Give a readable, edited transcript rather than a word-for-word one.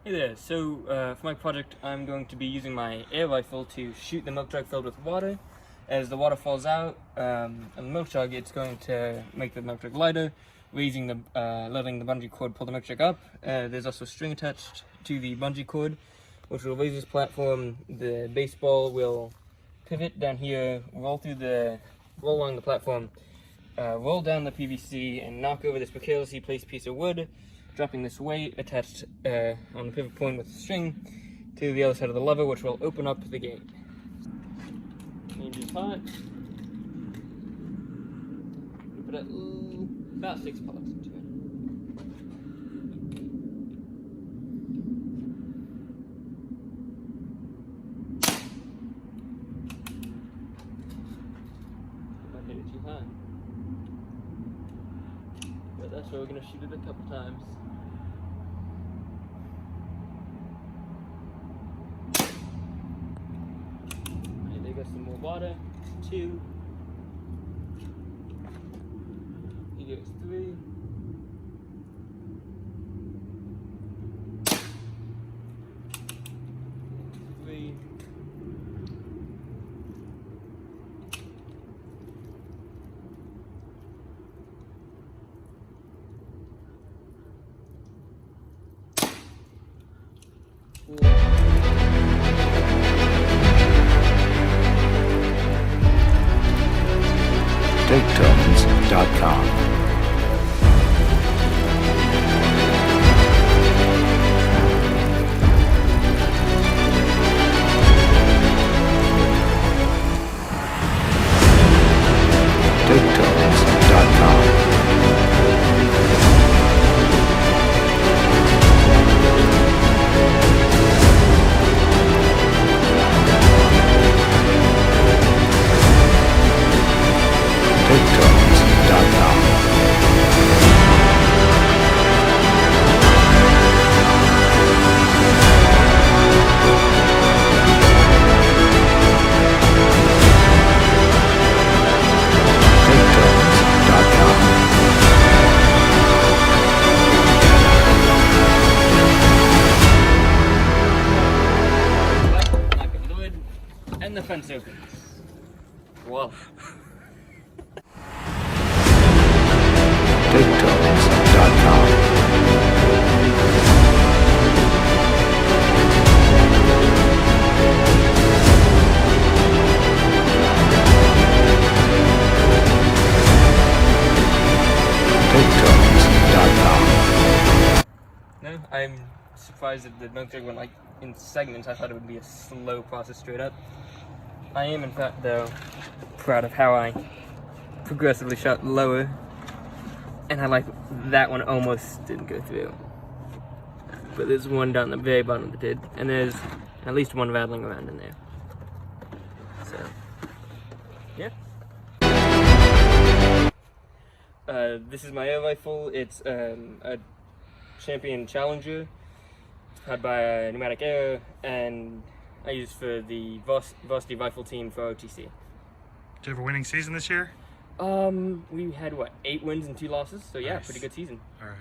Hey there, so for my project I'm going to be using my air rifle to shoot the milk jug filled with water. As the water falls out on the milk jug, it's going to make the milk jug lighter, letting the bungee cord pull the milk jug up. There's also a string attached to the bungee cord, which will raise this platform. The baseball will pivot down here, roll along the platform, roll down the PVC, and knock over this precariously placed piece of wood, dropping this weight attached on the pivot point with the string to the other side of the lever, which will open up the gate. Change is hot. We put about 6 pellets into it. Might hit it too high. But that's why we're going to shoot it a couple times. And there goes some more water. 2. Here goes 3. TakeTones.com. And the fence opens. Whoa. TakeTones.com. No, I'm surprised that the milk jug went like in segments. I thought it would be a slow process straight up. I am, in fact, though, proud of how I progressively shot lower, and I like that one almost didn't go through. But there's one down the very bottom that did, and there's at least one rattling around in there. So, yeah. This is my air rifle. It's a Champion Challenger. It's powered by a pneumatic air, and I use for the varsity rifle team for OTC. Did you have a winning season this year? We had, 8 wins and 2 losses, so yeah, Nice. Pretty good season. All right.